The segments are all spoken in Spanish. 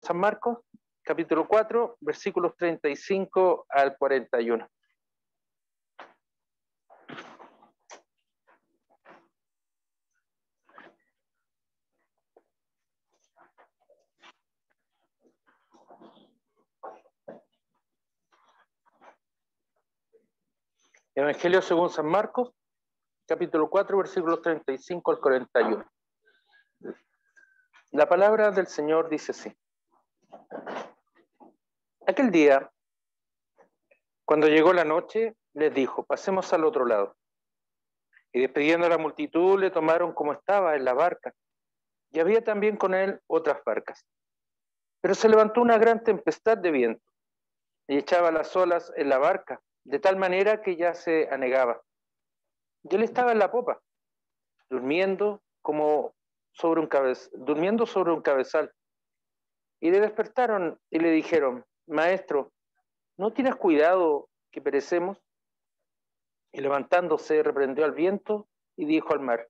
San Marcos, capítulo 4, versículos 35 al 41. Evangelio según San Marcos, capítulo 4, versículos 35 al 41. La palabra del Señor dice así. Aquel día, cuando llegó la noche, les dijo, pasemos al otro lado. Y despidiendo a la multitud, le tomaron como estaba en la barca. Y había también con él otras barcas. Pero se levantó una gran tempestad de viento y echaba las olas en la barca, de tal manera que ya se anegaba. Y él estaba en la popa, durmiendo sobre un cabezal. Y le despertaron y le dijeron, Maestro, ¿no tienes cuidado que perecemos? Y levantándose reprendió al viento y dijo al mar,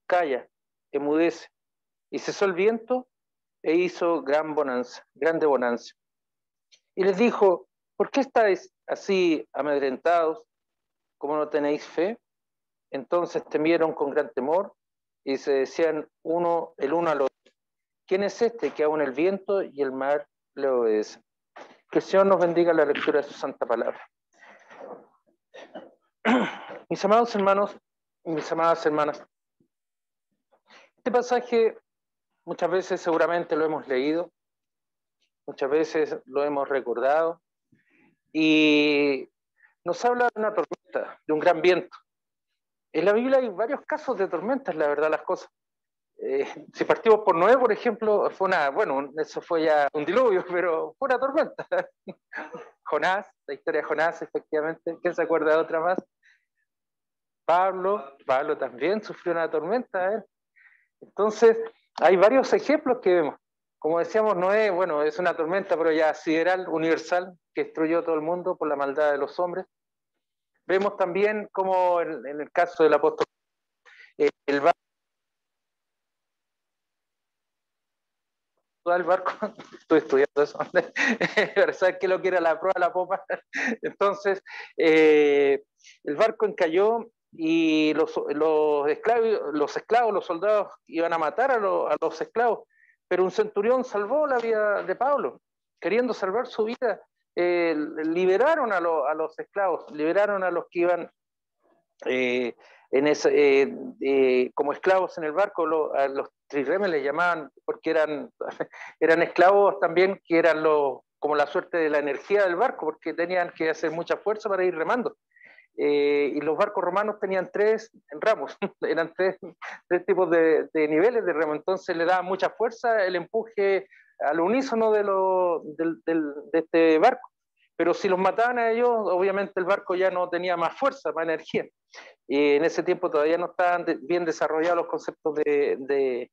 Calla, enmudece. Y cesó el viento e hizo grande bonanza. Y les dijo, ¿por qué estáis así amedrentados? ¿Cómo no tenéis fe? Entonces temieron con gran temor y se decían el uno al otro, ¿quién es este que aún el viento y el mar le obedecen? Que el Señor nos bendiga la lectura de su santa palabra. Mis amados hermanos y mis amadas hermanas, este pasaje muchas veces seguramente lo hemos leído, muchas veces lo hemos recordado y nos habla de una tormenta, de un gran viento. En la Biblia hay varios casos de tormentas, la verdad, las cosas. Si partimos por Noé, por ejemplo, eso fue ya un diluvio, pero fue una tormenta. Jonás, la historia de Jonás, efectivamente. ¿Quién se acuerda de otra más? Pablo también sufrió una tormenta. Entonces, hay varios ejemplos que vemos. Como decíamos, Noé, es una tormenta, pero ya sideral, universal, que destruyó todo el mundo por la maldad de los hombres. Vemos también como en el caso del apóstol, el barco, estoy estudiando eso, ¿sabes qué lo que era la prueba de la popa? Entonces, el barco encalló y los esclavos, los soldados iban a matar a los esclavos, pero un centurión salvó la vida de Pablo, queriendo salvar su vida. Liberaron a los esclavos, liberaron a los que iban como esclavos en el barco, a los trirremes les llamaban, porque eran esclavos también, que eran como la suerte de la energía del barco, porque tenían que hacer mucha fuerza para ir remando. Y los barcos romanos tenían 3 ramos, eran tres tipos de niveles de remo, entonces le daba mucha fuerza el empuje al unísono de este barco. Pero si los mataban a ellos, obviamente el barco ya no tenía más fuerza, más energía. Y en ese tiempo todavía no estaban bien desarrollados los conceptos de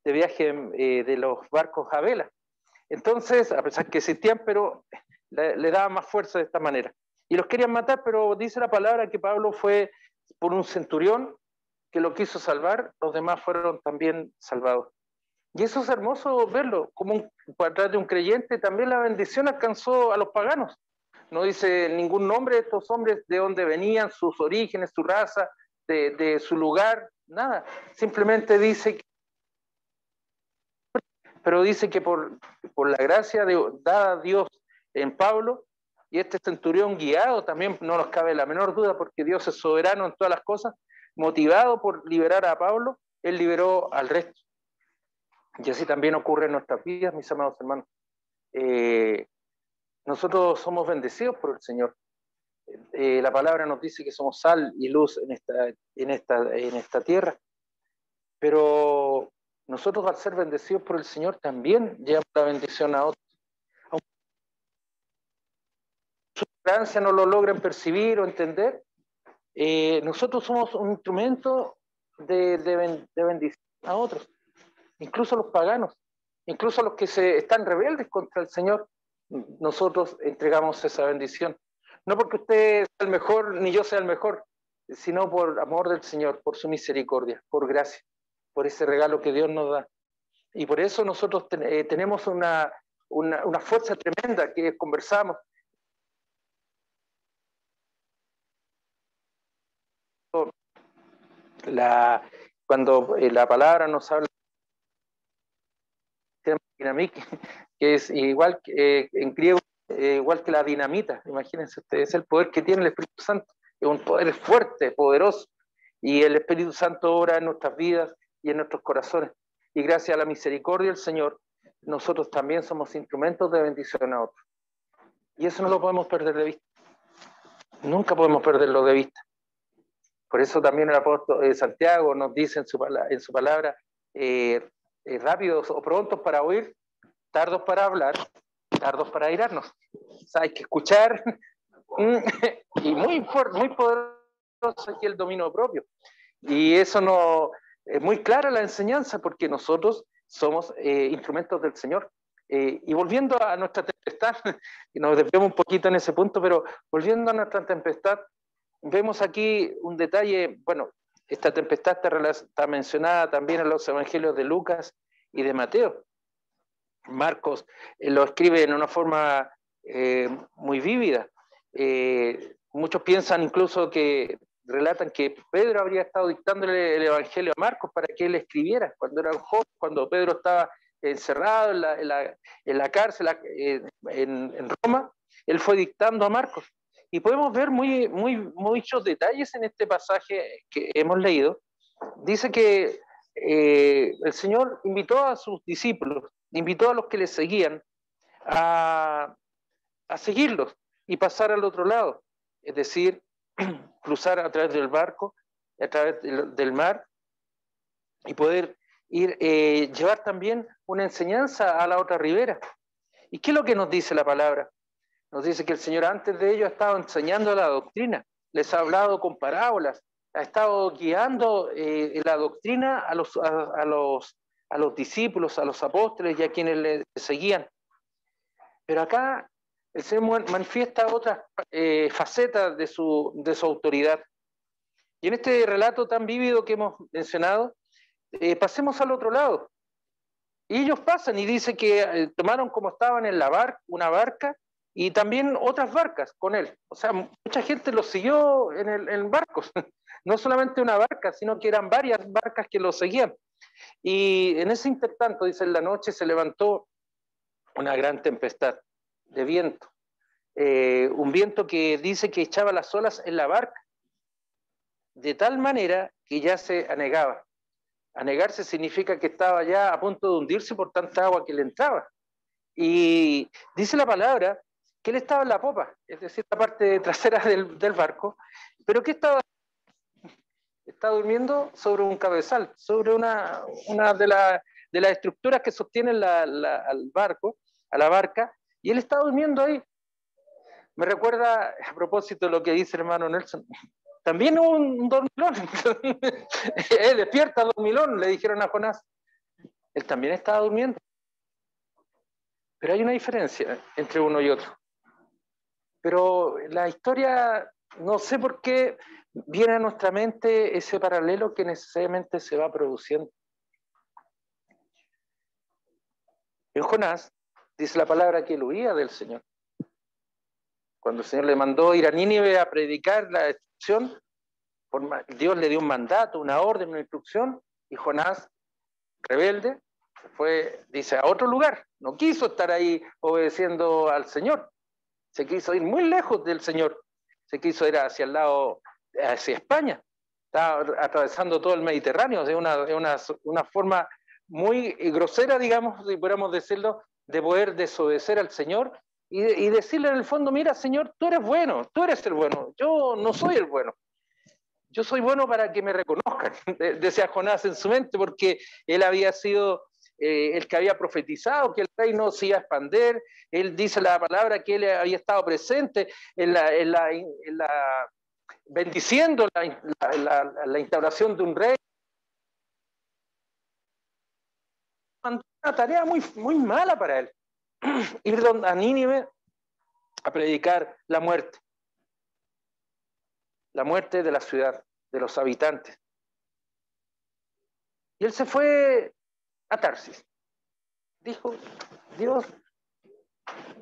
viaje de los barcos a vela. Entonces, a pesar que existían, pero le daban más fuerza de esta manera. Y los querían matar, pero dice la palabra que Pablo fue por un centurión que lo quiso salvar, los demás fueron también salvados. Y eso es hermoso verlo, como para atrás de un creyente también la bendición alcanzó a los paganos. No dice ningún nombre de estos hombres, de dónde venían, sus orígenes, su raza, de su lugar, nada. Simplemente dice, pero dice que por la gracia dada a Dios en Pablo, y este centurión guiado, también no nos cabe la menor duda, porque Dios es soberano en todas las cosas, motivado por liberar a Pablo, él liberó al resto. Y así también ocurre en nuestras vidas, mis amados hermanos. Nosotros somos bendecidos por el Señor. La palabra nos dice que somos sal y luz en esta tierra, pero nosotros al ser bendecidos por el Señor también llevamos la bendición a otros. Aunque su ignorancia no lo logren percibir o entender, nosotros somos un instrumento de bendición a otros, incluso los paganos, incluso los que están rebeldes contra el Señor. Nosotros entregamos esa bendición. No porque usted sea el mejor, ni yo sea el mejor, sino por amor del Señor, por su misericordia, por gracia, por ese regalo que Dios nos da. Y por eso nosotros tenemos una una fuerza tremenda que conversamos. Cuando la palabra nos habla de dinamita, que es igual que en griego, igual que la dinamita, imagínense ustedes, es el poder que tiene el Espíritu Santo, es un poder fuerte, poderoso, y el Espíritu Santo obra en nuestras vidas y en nuestros corazones, y gracias a la misericordia del Señor, nosotros también somos instrumentos de bendición a otros, y eso no lo podemos perder de vista, nunca podemos perderlo de vista. Por eso también el apóstol Santiago nos dice en su palabra, rápidos o prontos para oír, tardos para hablar, tardos para airarnos. O sea, hay que escuchar y muy fuerte, muy poderoso aquí el dominio propio. Y eso no es muy clara la enseñanza porque nosotros somos instrumentos del Señor. Y volviendo a nuestra tempestad, y nos desviamos un poquito en ese punto, pero volviendo a nuestra tempestad, vemos aquí un detalle, bueno, esta tempestad está mencionada también en los evangelios de Lucas y de Mateo. Marcos lo escribe en una forma muy vívida. Muchos piensan incluso que relatan que Pedro habría estado dictándole el evangelio a Marcos para que él escribiera cuando era joven, cuando Pedro estaba encerrado en la cárcel en Roma, él fue dictando a Marcos. Y podemos ver muchos detalles en este pasaje que hemos leído. Dice que el Señor invitó a sus discípulos, invitó a los que le seguían a seguirlos y pasar al otro lado, es decir, cruzar a través del barco, a través del mar y poder ir, llevar también una enseñanza a la otra ribera. ¿Y qué es lo que nos dice la palabra? Nos dice que el Señor antes de ello ha estado enseñando la doctrina, les ha hablado con parábolas, ha estado guiando la doctrina a los discípulos, a los apóstoles y a quienes le seguían. Pero acá el Señor manifiesta otras facetas de su autoridad. Y en este relato tan vívido que hemos mencionado, pasemos al otro lado. Y ellos pasan y dice que tomaron como estaban en una barca y también otras barcas con él. O sea, mucha gente lo siguió en barcos. No solamente una barca, sino que eran varias barcas que lo seguían. Y en ese intertanto, dice, en la noche se levantó una gran tempestad de viento. Un viento que dice que echaba las olas en la barca, de tal manera que ya se anegaba. Anegarse significa que estaba ya a punto de hundirse por tanta agua que le entraba. Y dice la palabra que él estaba en la popa, es decir, la parte trasera del barco, pero que estaba durmiendo sobre un cabezal, sobre una de las estructuras que sostienen al barco, a la barca, y él está durmiendo ahí. Me recuerda, a propósito de lo que dice el hermano Nelson, también hubo un dormilón. Despierta, dormilón, le dijeron a Jonás. Él también estaba durmiendo. Pero hay una diferencia entre uno y otro. Pero la historia, no sé por qué, viene a nuestra mente ese paralelo que necesariamente se va produciendo. En Jonás dice la palabra que él huía del Señor. Cuando el Señor le mandó ir a Nínive a predicar la destrucción, Dios le dio un mandato, una orden, una instrucción, y Jonás, rebelde, fue, dice, a otro lugar. No quiso estar ahí obedeciendo al Señor. Se quiso ir muy lejos del Señor. Se quiso ir hacia el lado, hacia España. Estaba atravesando todo el Mediterráneo, de una forma muy grosera, digamos, si pudiéramos decirlo, de poder desobedecer al Señor y decirle en el fondo, mira, Señor, tú eres bueno, tú eres el bueno, yo no soy el bueno. Yo soy bueno para que me reconozcan, decía Jonás en su mente, porque él había sido el que había profetizado que el reino se iba a expandir. Él dice la palabra que él había estado presente bendiciendo la instauración de un rey. Una tarea muy mala para él, ir a Nínive a predicar la muerte de la ciudad, de los habitantes. Y él se fue a Tarsis. Dijo, Dios,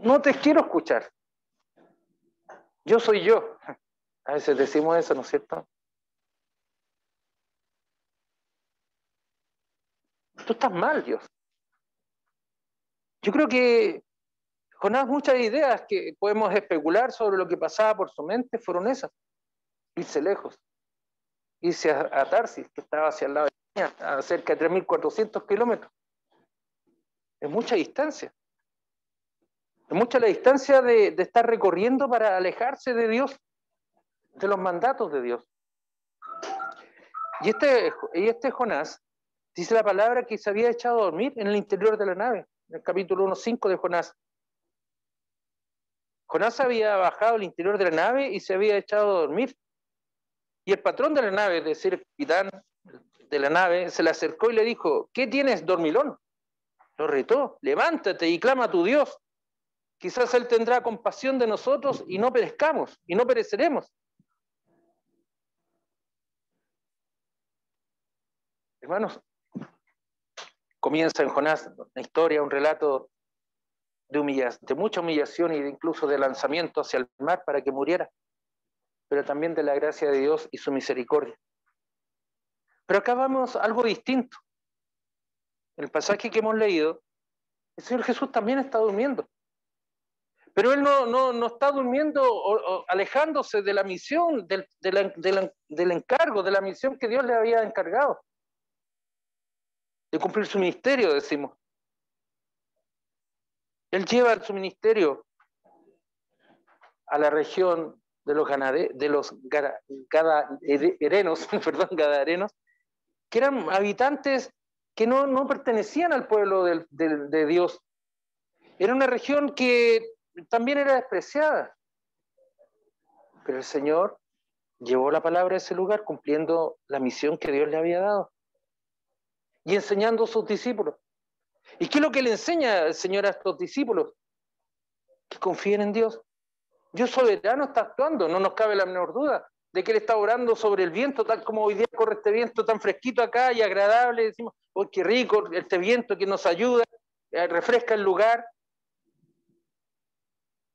no te quiero escuchar. Yo soy yo. A veces decimos eso, ¿no es cierto? Tú estás mal, Dios. Yo creo que Jonás, muchas ideas que podemos especular sobre lo que pasaba por su mente fueron esas. Irse lejos. Irse a Tarsis, que estaba hacia el lado de España, a cerca de 3.400 kilómetros. Es mucha distancia. Es mucha la distancia de estar recorriendo para alejarse de Dios, de los mandatos de Dios. Y este Jonás, dice la palabra que se había echado a dormir en el interior de la nave, en el capítulo 1.5 de Jonás. Jonás había bajado al interior de la nave y se había echado a dormir. Y el patrón de la nave, es decir, el capitán de la nave, se le acercó y le dijo: ¿qué tienes, dormilón? Lo retó: levántate y clama a tu Dios. Quizás Él tendrá compasión de nosotros y no perezcamos, y no pereceremos. Hermanos, comienza en Jonás una historia, un relato de mucha humillación y incluso de lanzamiento hacia el mar para que muriera, pero también de la gracia de Dios y su misericordia. Pero acá vamos a algo distinto. En el pasaje que hemos leído, el Señor Jesús también está durmiendo. Pero Él no está durmiendo o alejándose de la misión, del encargo, de la misión que Dios le había encargado, de cumplir su ministerio, decimos. Él lleva su ministerio a la región de los gadarenos, que eran habitantes que no pertenecían al pueblo de Dios. Era una región que también era despreciada. Pero el Señor llevó la palabra a ese lugar cumpliendo la misión que Dios le había dado y enseñando a sus discípulos. ¿Y qué es lo que le enseña el Señor a estos discípulos? Que confíen en Dios. Dios soberano está actuando, no nos cabe la menor duda de que Él está orando sobre el viento, tal como hoy día corre este viento tan fresquito acá y agradable. Decimos: ¡oh, qué rico este viento que nos ayuda, refresca el lugar!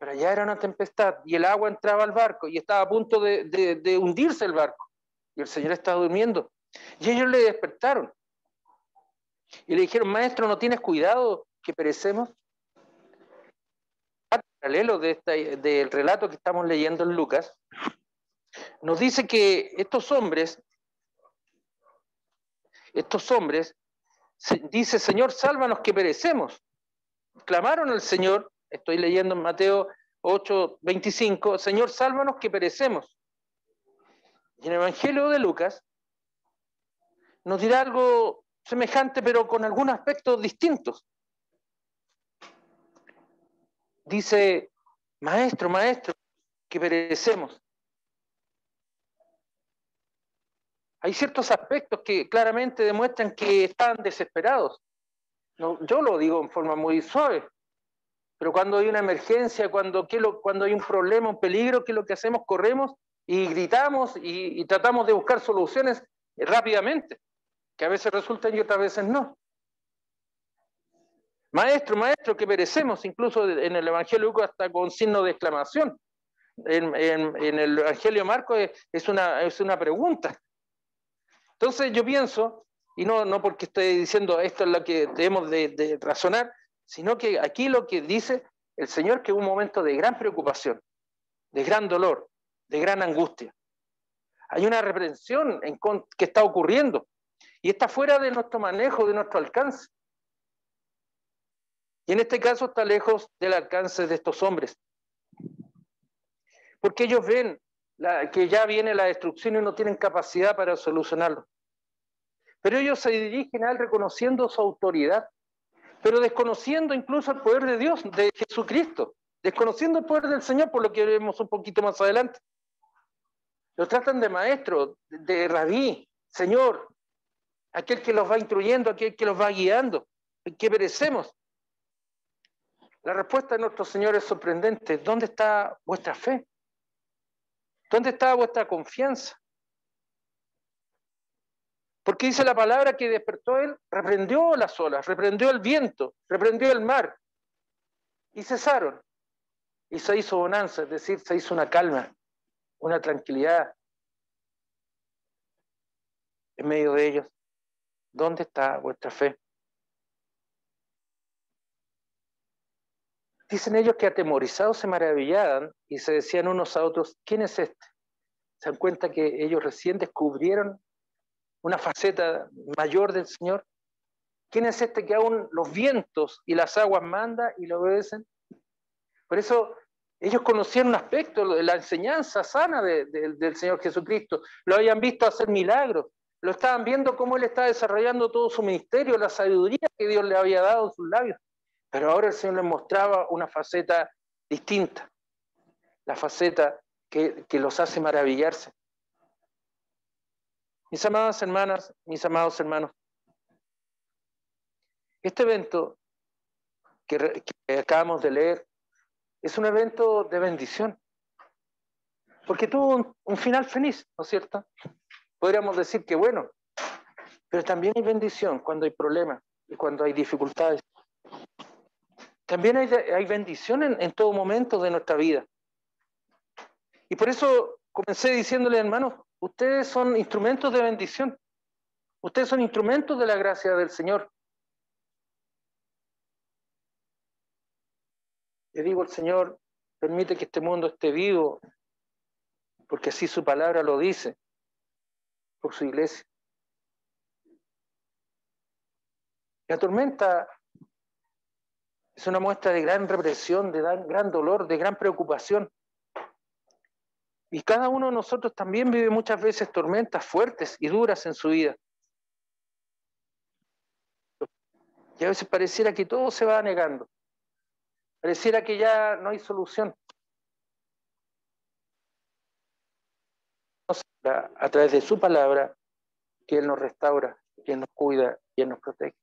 Pero allá era una tempestad y el agua entraba al barco y estaba a punto de hundirse el barco. Y el Señor estaba durmiendo. Y ellos le despertaron. Y le dijeron: maestro, ¿no tienes cuidado que perecemos? Paralelo del relato que estamos leyendo en Lucas, nos dice que estos hombres, dice: Señor, sálvanos que perecemos. Clamaron al Señor, estoy leyendo en Mateo 8:25, Señor, sálvanos que perecemos. Y en el Evangelio de Lucas nos dirá algo semejante, pero con algunos aspectos distintos. Dice: maestro, que perecemos. Hay ciertos aspectos que claramente demuestran que están desesperados. No, yo lo digo en forma muy suave, pero cuando hay una emergencia, cuando hay un problema, un peligro, ¿qué es lo que hacemos? Corremos y gritamos y tratamos de buscar soluciones rápidamente, que a veces resultan y otras veces no. Maestro, que perecemos, incluso en el Evangelio de Lucas hasta con signo de exclamación. En el Evangelio de Marcos es una pregunta. Entonces yo pienso, y no porque estoy diciendo esto es lo que debemos de razonar, sino que aquí lo que dice el Señor, que es un momento de gran preocupación, de gran dolor, de gran angustia. Hay una reprensión que está ocurriendo y está fuera de nuestro manejo, de nuestro alcance. Y en este caso está lejos del alcance de estos hombres. Porque ellos ven que ya viene la destrucción y no tienen capacidad para solucionarlo. Pero ellos se dirigen a Él reconociendo su autoridad, pero desconociendo incluso el poder de Dios, de Jesucristo, desconociendo el poder del Señor, por lo que veremos un poquito más adelante. Lo tratan de maestro, de rabí, Señor, aquel que los va instruyendo, aquel que los va guiando, que perecemos. La respuesta de nuestro Señor es sorprendente. ¿Dónde está vuestra fe? ¿Dónde está vuestra confianza? Porque dice la palabra que despertó Él, reprendió las olas, reprendió el viento, reprendió el mar y cesaron. y se hizo bonanza, es decir, se hizo una calma, una tranquilidad en medio de ellos. ¿Dónde está vuestra fe? Dicen ellos que atemorizados se maravillaban y se decían unos a otros, ¿quién es este? Se dan cuenta que ellos recién descubrieron una faceta mayor del Señor. ¿Quién es este que aún los vientos y las aguas manda y lo obedecen? Por eso ellos conocían un aspecto de la enseñanza sana del Señor Jesucristo. Lo habían visto hacer milagros. Lo estaban viendo cómo Él está desarrollando todo su ministerio, la sabiduría que Dios le había dado en sus labios. Pero ahora el Señor les mostraba una faceta distinta, la faceta que los hace maravillarse. Mis amadas hermanas, mis amados hermanos, este evento que acabamos de leer es un evento de bendición, porque tuvo un final feliz, ¿no es cierto? Podríamos decir que bueno, pero también hay bendición cuando hay problemas y cuando hay dificultades. También hay bendición en todo momento de nuestra vida. Y por eso comencé diciéndole, hermanos, ustedes son instrumentos de bendición. Ustedes son instrumentos de la gracia del Señor. Le digo al Señor, permite que este mundo esté vivo, porque así su palabra lo dice, por su iglesia. La tormenta es una muestra de gran represión, de gran dolor, de gran preocupación. Y cada uno de nosotros también vive muchas veces tormentas fuertes y duras en su vida. Y a veces pareciera que todo se va negando. Pareciera que ya no hay solución. A través de su palabra, que Él nos restaura, que Él nos cuida y Él nos protege.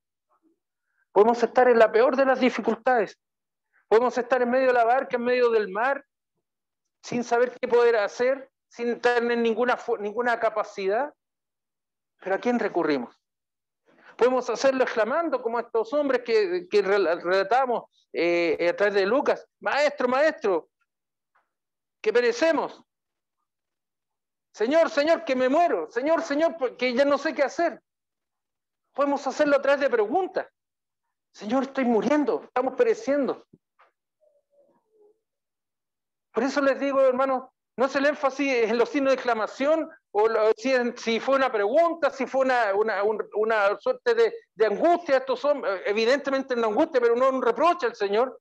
Podemos estar en la peor de las dificultades. Podemos estar en medio de la barca, en medio del mar, sin saber qué poder hacer, sin tener ninguna capacidad. ¿Pero a quién recurrimos? Podemos hacerlo exclamando como estos hombres que relatamos a través de Lucas. Maestro, maestro, que perecemos. Señor, Señor, que me muero. Señor, Señor, que ya no sé qué hacer. Podemos hacerlo a través de preguntas. Señor, estoy muriendo, estamos pereciendo. Por eso les digo, hermanos, no es el énfasis en los signos de exclamación, o si fue una pregunta, si fue una suerte de angustia. Estos son evidentemente una angustia, pero no un reproche al Señor,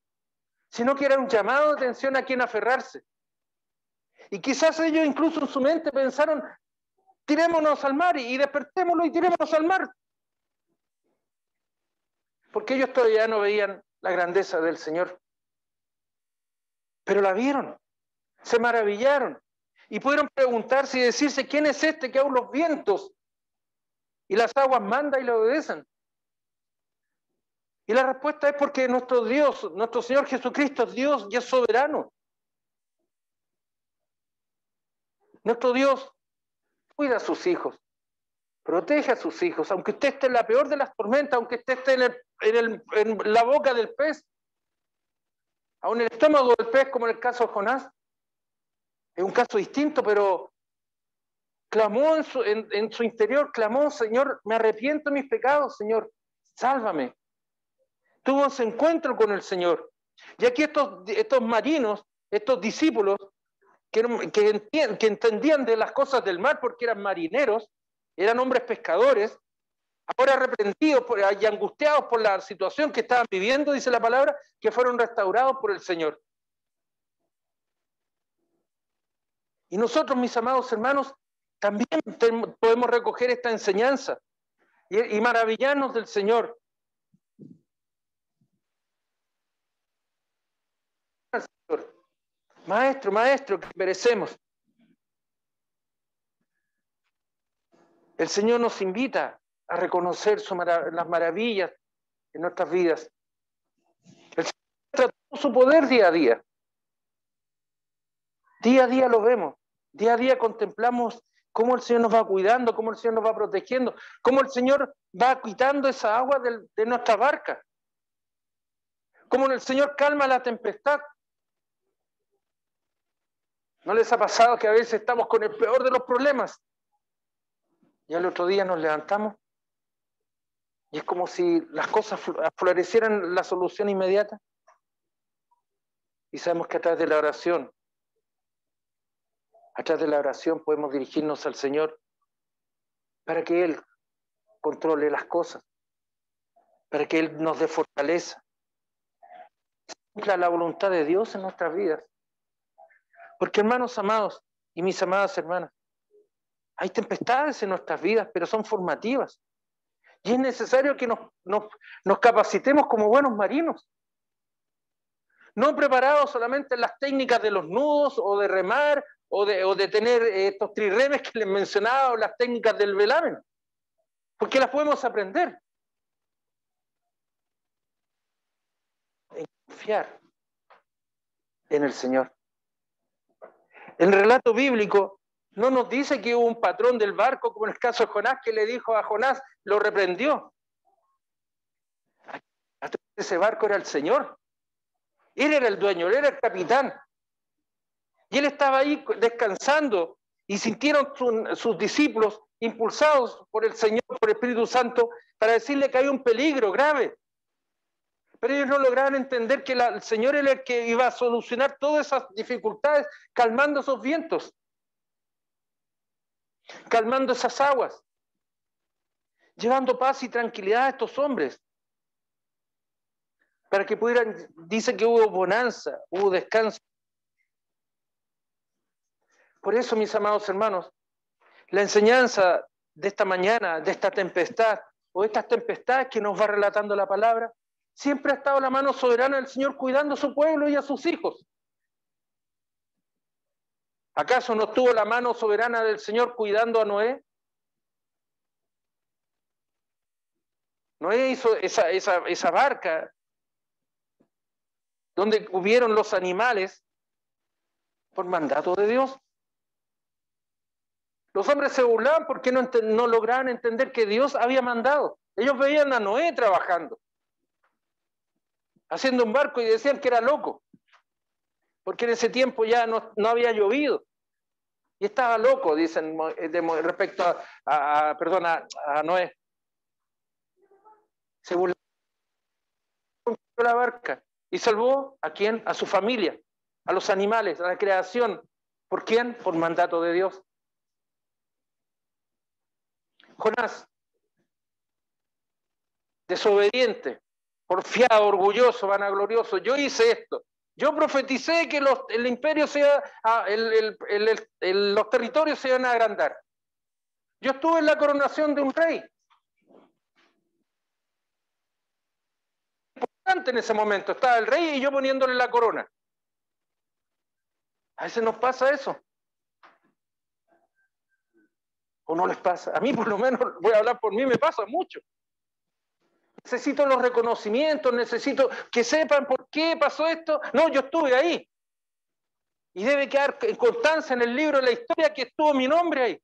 sino que era un llamado de atención a quien aferrarse. Y quizás ellos incluso en su mente pensaron, tirémonos al mar y despertémoslo y tirémonos al mar. Porque ellos todavía no veían la grandeza del Señor. Pero la vieron, se maravillaron y pudieron preguntarse y decirse, ¿quién es este que aún los vientos y las aguas manda y le obedecen? Y la respuesta es porque nuestro Dios, nuestro Señor Jesucristo es Dios y es soberano. Nuestro Dios cuida a sus hijos, protege a sus hijos, aunque usted esté en la peor de las tormentas, aunque usted esté en la boca del pez, aún en el estómago del pez, como en el caso de Jonás. Es un caso distinto, pero clamó en su interior, clamó, Señor, me arrepiento de mis pecados, Señor, sálvame. Tuvo ese encuentro con el Señor. Y aquí estos marinos, estos discípulos, que entendían de las cosas del mar porque eran marineros, eran hombres pescadores, ahora arrepentidos y angustiados por la situación que estaban viviendo, dice la palabra, que fueron restaurados por el Señor. Y nosotros, mis amados hermanos, también podemos recoger esta enseñanza y maravillarnos del Señor. Maestro, maestro, que perecemos. El Señor nos invita a reconocer las maravillas en nuestras vidas. El Señor muestra todo su poder día a día. Día a día lo vemos. Día a día contemplamos cómo el Señor nos va cuidando, cómo el Señor nos va protegiendo, cómo el Señor va quitando esa agua de nuestra barca. Cómo el Señor calma la tempestad. ¿No les ha pasado que a veces estamos con el peor de los problemas y al otro día nos levantamos y es como si las cosas florecieran la solución inmediata? Y sabemos que a través de la oración podemos dirigirnos al Señor para que Él controle las cosas, para que Él nos dé fortaleza, cumpla la voluntad de Dios en nuestras vidas. Porque, hermanos amados y mis amadas hermanas, hay tempestades en nuestras vidas, pero son formativas. Y es necesario que nos capacitemos como buenos marinos. No preparados solamente en las técnicas de los nudos o de remar o de tener estos trirremes que les mencionaba, o las técnicas del velamen, porque las podemos aprender. En confiar en el Señor. El relato bíblico no nos dice que hubo un patrón del barco, como en el caso de Jonás, que le dijo a Jonás, lo reprendió. Ese barco era el Señor. Él era el dueño, él era el capitán. Y él estaba ahí descansando y sintieron sus discípulos impulsados por el Señor, por el Espíritu Santo, para decirle que había un peligro grave. Pero ellos no lograban entender que el Señor era el que iba a solucionar todas esas dificultades, calmando esos vientos, calmando esas aguas, llevando paz y tranquilidad a estos hombres, para que pudieran, dice que hubo bonanza, hubo descanso. Por eso, mis amados hermanos, la enseñanza de esta mañana, de esta tempestad, o de estas tempestades que nos va relatando la palabra, siempre ha estado la mano soberana del Señor cuidando a su pueblo y a sus hijos. ¿Acaso no estuvo la mano soberana del Señor cuidando a Noé? Noé hizo esa barca donde hubieron los animales por mandato de Dios. Los hombres se burlaban porque no lograban entender que Dios había mandado. Ellos veían a Noé trabajando, haciendo un barco, y decían que era loco, porque en ese tiempo ya no había llovido. Y estaba loco, dicen, respecto a Noé. Se burló de la barca y salvó ¿a quién? A su familia, a los animales, a la creación. ¿Por quién? Por mandato de Dios. Jonás, desobediente, porfiado, orgulloso, vanaglorioso. Yo hice esto. Yo profeticé que el imperio los territorios se iban a agrandar. Yo estuve en la coronación de un rey. Importante en ese momento. Estaba el rey y yo poniéndole la corona. A veces nos pasa eso. ¿O no les pasa? A mí, por lo menos, voy a hablar por mí, me pasa mucho. Necesito los reconocimientos, necesito que sepan por qué pasó esto. No, yo estuve ahí. Y debe quedar en constancia en el libro de la historia que estuvo mi nombre ahí.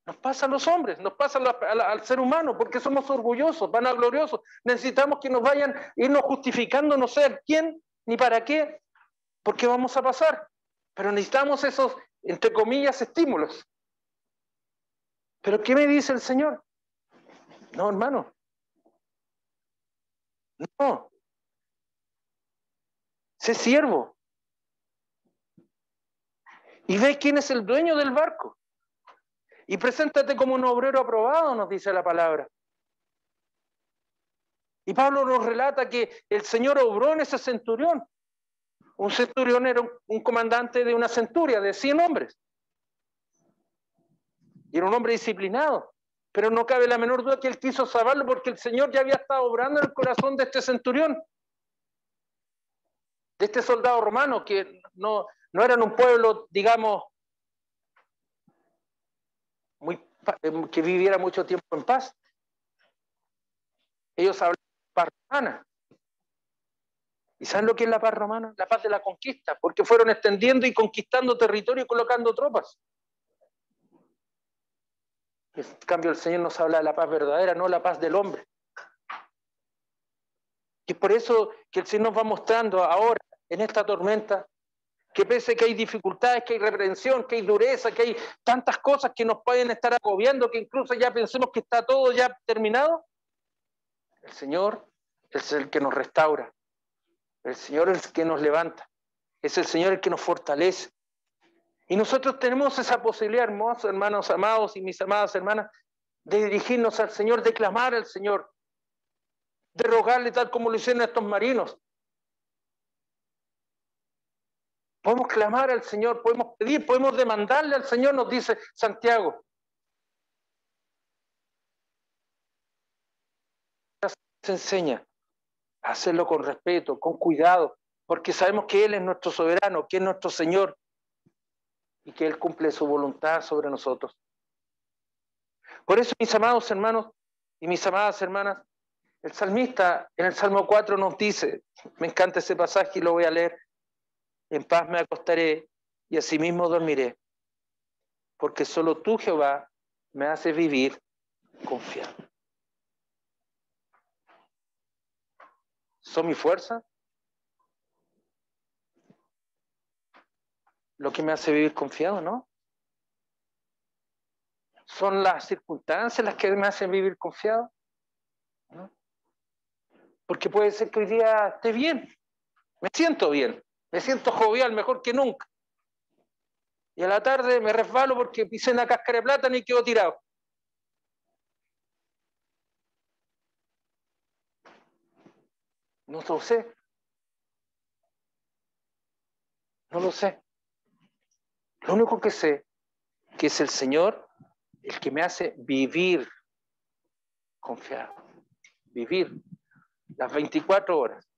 Nos pasa a los hombres, nos pasa al ser humano, porque somos orgullosos, vanagloriosos. Necesitamos que nos vayan irnos justificando, no sé quién ni para qué, porque vamos a pasar. Pero necesitamos esos, entre comillas, estímulos. ¿Pero qué me dice el Señor? No, hermano. No. Sé siervo. Y ve quién es el dueño del barco. Y preséntate como un obrero aprobado, nos dice la palabra. Y Pablo nos relata que el Señor obró en ese centurión. Un centurión era un comandante de una centuria de 100 hombres. Y era un hombre disciplinado. Pero no cabe la menor duda que él quiso salvarlo porque el Señor ya había estado obrando en el corazón de este centurión. De este soldado romano que no eran un pueblo, digamos, que viviera mucho tiempo en paz. Ellos hablaban paz romana. ¿Y saben lo que es la paz romana? La paz de la conquista, porque fueron extendiendo y conquistando territorio y colocando tropas. En cambio, el Señor nos habla de la paz verdadera, no la paz del hombre. Y es por eso que el Señor nos va mostrando ahora en esta tormenta, que pese que hay dificultades, que hay reprensión, que hay dureza, que hay tantas cosas que nos pueden estar agobiando, que incluso ya pensemos que está todo ya terminado, el Señor es el que nos restaura, el Señor es el que nos levanta, es el Señor el que nos fortalece. Y nosotros tenemos esa posibilidad hermosa, hermanos amados y mis amadas hermanas, de dirigirnos al Señor, de clamar al Señor, de rogarle tal como lo hicieron estos marinos. Podemos clamar al Señor, podemos pedir, podemos demandarle al Señor, nos dice Santiago. Se enseña a hacerlo con respeto, con cuidado, porque sabemos que Él es nuestro soberano, que es nuestro Señor y que Él cumple su voluntad sobre nosotros. Por eso, mis amados hermanos y mis amadas hermanas, el salmista en el Salmo 4 nos dice, me encanta ese pasaje y lo voy a leer, en paz me acostaré y asimismo dormiré, porque solo tú, Jehová, me haces vivir confiado. ¿Son mi fuerza? Lo que me hace vivir confiado, ¿no? ¿Son las circunstancias las que me hacen vivir confiado? ¿No? Porque puede ser que hoy día esté bien, me siento bien, me siento jovial, mejor que nunca. Y a la tarde me resbalo porque pisé una cáscara de plátano y quedo tirado. No lo sé. No lo sé. Lo único que sé que es el Señor el que me hace vivir confiado. Vivir las 24 horas,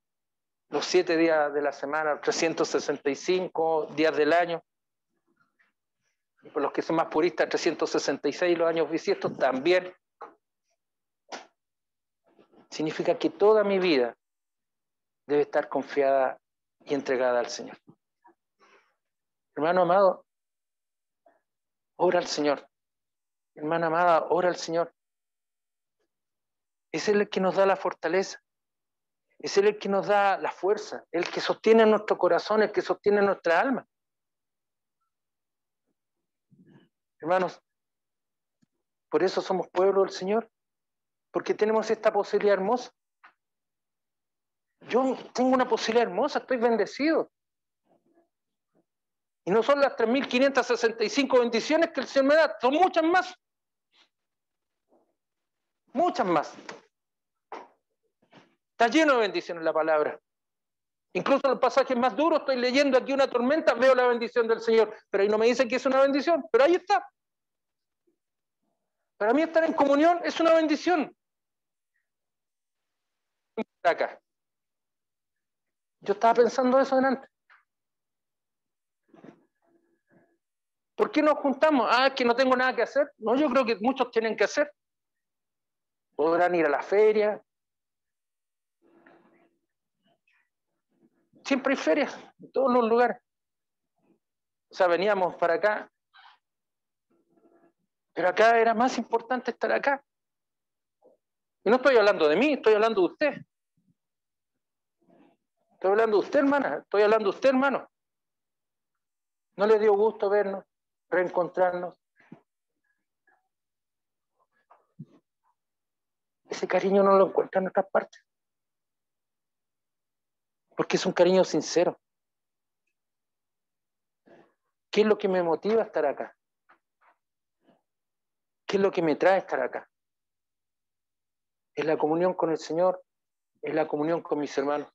los 7 días de la semana, los 365 días del año. Y por los que son más puristas, 366 los años bisiestos también. Significa que toda mi vida debe estar confiada y entregada al Señor. Hermano amado, ora al Señor. Hermana amada, ora al Señor. Es Él el que nos da la fortaleza. Es Él el que nos da la fuerza, el que sostiene nuestro corazón, el que sostiene nuestra alma. Hermanos, por eso somos pueblo del Señor, porque tenemos esta posibilidad hermosa. Yo tengo una posibilidad hermosa, estoy bendecido. Y no son las 3.565 bendiciones que el Señor me da, son muchas más. Muchas más. Está lleno de bendiciones la palabra. Incluso en los pasajes más duros, estoy leyendo aquí una tormenta, veo la bendición del Señor, pero ahí no me dicen que es una bendición, pero ahí está. Para mí estar en comunión es una bendición. Acá. Yo estaba pensando eso delante. ¿Por qué nos juntamos? Ah, es que no tengo nada que hacer. No, yo creo que muchos tienen que hacer. Podrán ir a la feria. Siempre hay ferias en todos los lugares. O sea, veníamos para acá. Pero acá era más importante estar acá. Y no estoy hablando de mí, estoy hablando de usted. Estoy hablando de usted, hermana. Estoy hablando de usted, hermano. ¿No le dio gusto vernos, reencontrarnos? Ese cariño no lo encuentra en otras partes. Porque es un cariño sincero. ¿Qué es lo que me motiva a estar acá? ¿Qué es lo que me trae a estar acá? Es la comunión con el Señor, es la comunión con mis hermanos.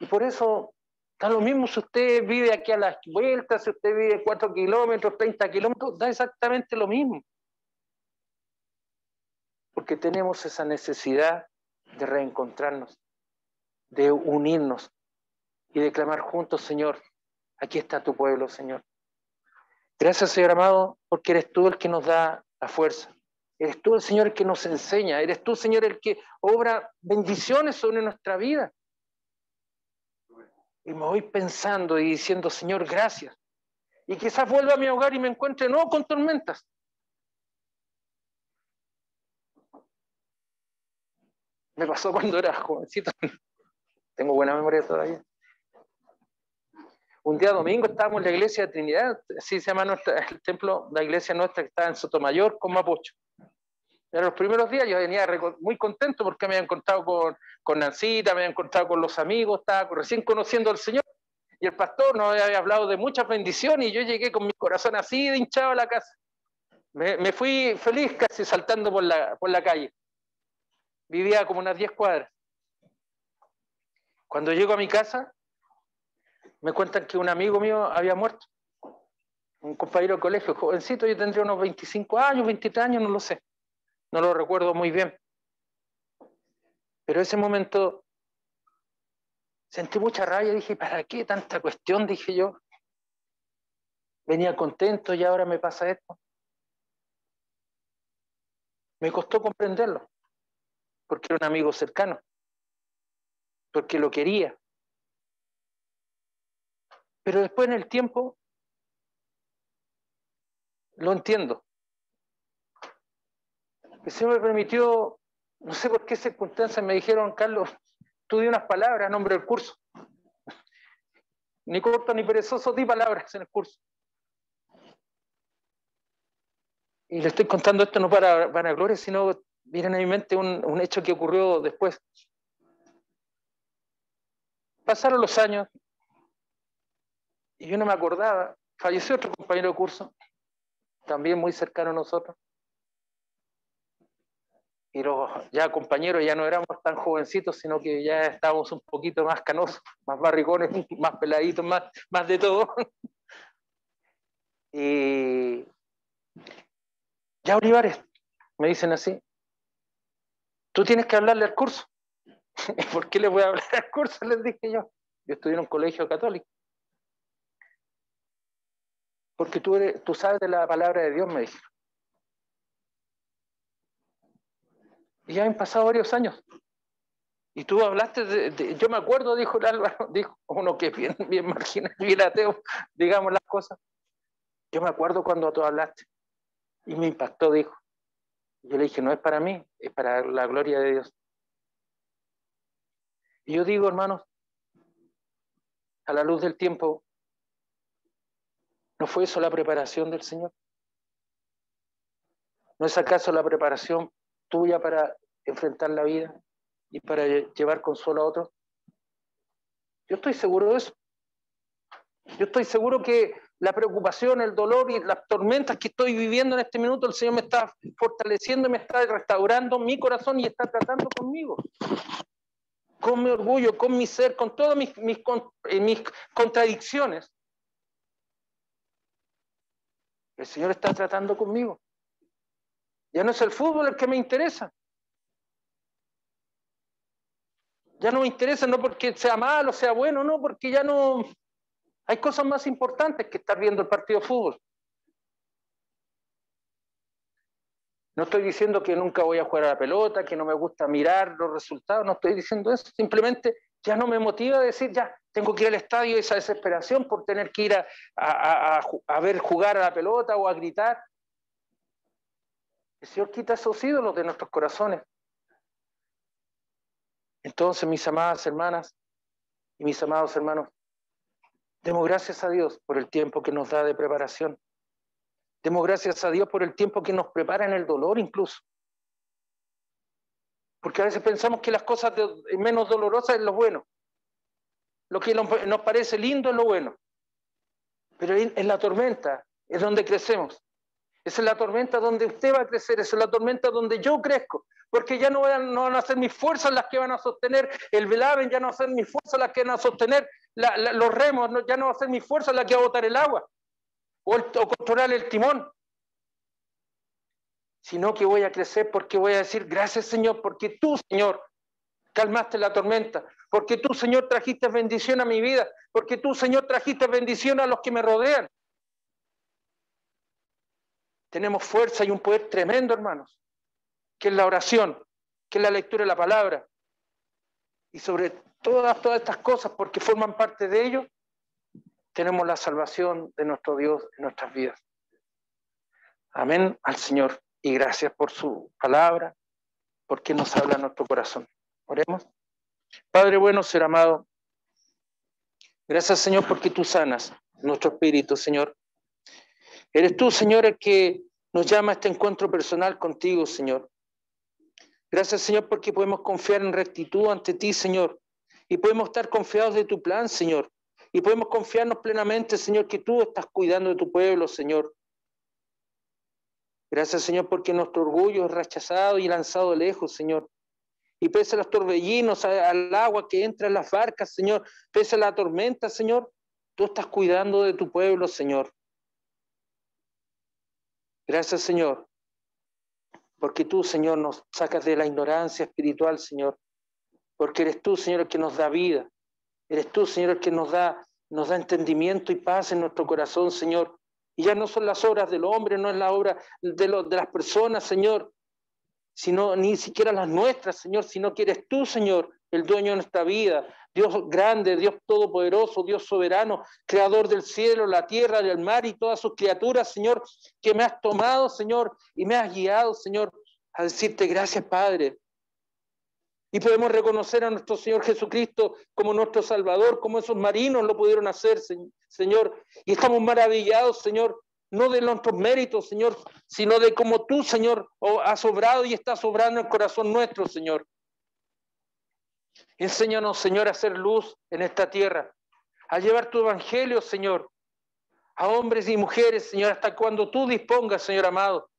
Y por eso da lo mismo si usted vive aquí a las vueltas, si usted vive 4 kilómetros, 30 kilómetros, da exactamente lo mismo. Porque tenemos esa necesidad de reencontrarnos, de unirnos y de clamar juntos, Señor, aquí está tu pueblo, Señor. Gracias, Señor amado, porque eres tú el que nos da la fuerza. Eres tú el Señor el que nos enseña. Eres tú, Señor, el que obra bendiciones sobre nuestra vida. Y me voy pensando y diciendo, Señor, gracias. Y quizás vuelva a mi hogar y me encuentre no con tormentas. Me pasó cuando era jovencito. tengo buena memoria todavía. Un día domingo estábamos en la iglesia de Trinidad, así se llama el templo, la iglesia nuestra que está en Sotomayor con Mapocho. En los primeros días yo venía muy contento porque me había encontrado con Nancita, me había encontrado con los amigos, estaba recién conociendo al Señor y el pastor nos había hablado de muchas bendiciones y yo llegué con mi corazón así de hinchado a la casa. Me fui feliz casi saltando por la calle. Vivía como unas 10 cuadras. Cuando llego a mi casa, me cuentan que un amigo mío había muerto. Un compañero de colegio, jovencito, yo tendría unos 25 años, 23 años, no lo sé. No lo recuerdo muy bien. Pero ese momento sentí mucha rabia, dije, ¿para qué tanta cuestión? Dije yo. Venía contento y ahora me pasa esto. Me costó comprenderlo, porque era un amigo cercano, porque lo quería. Pero después en el tiempo lo entiendo. El Señor me permitió, no sé por qué circunstancias, me dijeron, Carlos, tú di unas palabras a nombre del curso. Ni corto ni perezoso, di palabras en el curso. Y le estoy contando esto no para vanagloria, sino viene a mi mente un hecho que ocurrió después. Pasaron los años y yo no me acordaba. Falleció otro compañero de curso, también muy cercano a nosotros. Y los ya compañeros ya no éramos tan jovencitos, sino que ya estábamos un poquito más canosos, más barrigones, más peladitos, más de todo. Y ya Olivares, me dicen así, tú tienes que hablarle al curso. ¿Por qué le voy a hablar al curso? Les dije yo. Yo estudié en un colegio católico. Porque tú sabes de la palabra de Dios, me dijeron. Y ya han pasado varios años. Y tú hablaste yo me acuerdo, dijo el Álvaro, dijo uno que es bien marginal, bien ateo, digamos las cosas. Yo me acuerdo cuando tú hablaste. Y me impactó, dijo. Yo le dije, no es para mí, es para la gloria de Dios. Y yo digo, hermanos, a la luz del tiempo, ¿no fue eso la preparación del Señor? ¿No es acaso la preparación tuya para enfrentar la vida y para llevar consuelo a otros? Yo estoy seguro de eso. Yo estoy seguro que la preocupación, el dolor y las tormentas que estoy viviendo en este minuto, el Señor me está fortaleciendo, me está restaurando mi corazón y está tratando conmigo. Con mi orgullo, con mi ser, con todas mis contradicciones. El Señor está tratando conmigo. Ya no es el fútbol el que me interesa. Ya no me interesa, no porque sea malo, sea bueno, no, porque ya no... Hay cosas más importantes que estar viendo el partido de fútbol. No estoy diciendo que nunca voy a jugar a la pelota, que no me gusta mirar los resultados, no estoy diciendo eso. Simplemente ya no me motiva a decir, ya, tengo que ir al estadio, esa desesperación por tener que ir a ver jugar a la pelota o a gritar. El Señor quita esos ídolos de nuestros corazones. Entonces, mis amadas hermanas y mis amados hermanos, demos gracias a Dios por el tiempo que nos da de preparación. Demos gracias a Dios por el tiempo que nos prepara en el dolor incluso. Porque a veces pensamos que las cosas menos dolorosas es lo bueno. Lo que nos parece lindo es lo bueno. Pero en la tormenta es donde crecemos. Es en la tormenta donde usted va a crecer, es en la tormenta donde yo crezco. Porque ya no van a ser mis fuerzas las que van a sostener el velamen, ya no van a ser mis fuerzas las que van a sostener los remos, ya no va a ser mis fuerzas las que va a botar el agua o controlar el timón. Sino que voy a crecer porque voy a decir, gracias Señor, porque tú, Señor, calmaste la tormenta, porque tú, Señor, trajiste bendición a mi vida, porque tú, Señor, trajiste bendición a los que me rodean. Tenemos fuerza y un poder tremendo, hermanos, que es la oración, que es la lectura de la palabra. Y sobre todas estas cosas, porque forman parte de ello, tenemos la salvación de nuestro Dios en nuestras vidas. Amén al Señor. Y gracias por su palabra, porque nos habla en nuestro corazón. Oremos. Padre bueno, Señor amado, gracias, Señor, porque tú sanas nuestro espíritu, Señor. Eres tú, Señor, el que nos llama a este encuentro personal contigo, Señor. Gracias, Señor, porque podemos confiar en rectitud ante ti, Señor. Y podemos estar confiados de tu plan, Señor. Y podemos confiarnos plenamente, Señor, que tú estás cuidando de tu pueblo, Señor. Gracias, Señor, porque nuestro orgullo es rechazado y lanzado lejos, Señor. Y pese a los torbellinos, al agua que entra en las barcas, Señor, pese a la tormenta, Señor, tú estás cuidando de tu pueblo, Señor. Gracias, Señor, porque tú, Señor, nos sacas de la ignorancia espiritual, Señor. Porque eres tú, Señor, el que nos da vida. Eres tú, Señor, el que nos da entendimiento y paz en nuestro corazón, Señor. Y ya no son las obras del hombre, no es la obra de las personas, Señor, sino ni siquiera las nuestras, Señor, sino que eres tú, Señor, el dueño de nuestra vida, Dios grande, Dios todopoderoso, Dios soberano, creador del cielo, la tierra, del mar y todas sus criaturas, Señor, que me has tomado, Señor, y me has guiado, Señor, a decirte gracias, Padre. Y podemos reconocer a nuestro Señor Jesucristo como nuestro Salvador, como esos marinos lo pudieron hacer, Señor. Y estamos maravillados, Señor, no de nuestros méritos, Señor, sino de cómo tú, Señor, has obrado y estás obrando en el corazón nuestro, Señor. Enséñanos, Señor, a hacer luz en esta tierra, a llevar tu evangelio, Señor, a hombres y mujeres, Señor, hasta cuando tú dispongas, Señor amado,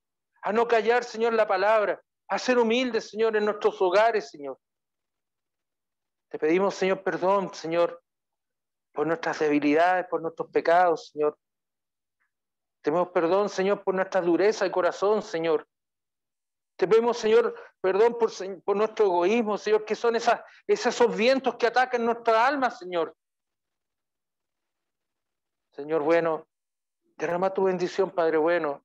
a no callar, Señor, la palabra, a ser humildes, Señor, en nuestros hogares, Señor. Te pedimos, Señor, perdón, Señor, por nuestras debilidades, por nuestros pecados, Señor. Te pedimos perdón, Señor, por nuestra dureza de corazón, Señor. Te pedimos, Señor, perdón por nuestro egoísmo, Señor, que son esos vientos que atacan nuestra alma, Señor. Señor bueno, derrama tu bendición, Padre bueno,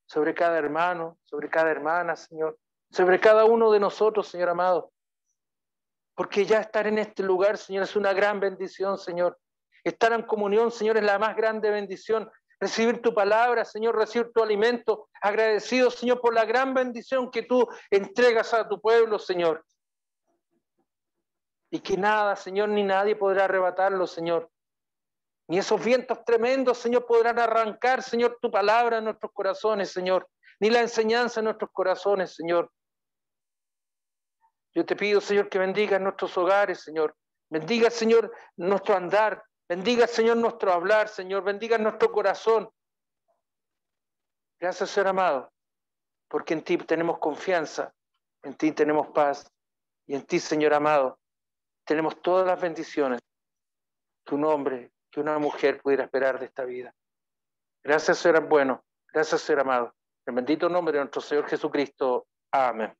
sobre cada hermano, sobre cada hermana, Señor, sobre cada uno de nosotros, Señor amado. Porque ya estar en este lugar, Señor, es una gran bendición, Señor. Estar en comunión, Señor, es la más grande bendición. Recibir tu palabra, Señor, recibir tu alimento. Agradecido, Señor, por la gran bendición que tú entregas a tu pueblo, Señor. Y que nada, Señor, ni nadie podrá arrebatarlo, Señor. Ni esos vientos tremendos, Señor, podrán arrancar, Señor, tu palabra en nuestros corazones, Señor. Ni la enseñanza en nuestros corazones, Señor. Yo te pido, Señor, que bendiga nuestros hogares, Señor. Bendiga, Señor, nuestro andar. Bendiga, Señor, nuestro hablar, Señor. Bendiga nuestro corazón. Gracias, Señor amado, porque en ti tenemos confianza, en ti tenemos paz y en ti, Señor amado, tenemos todas las bendiciones que un hombre, que una mujer pudiera esperar de esta vida. Gracias, Señor bueno. Gracias, Señor amado. En el bendito nombre de nuestro Señor Jesucristo. Amén.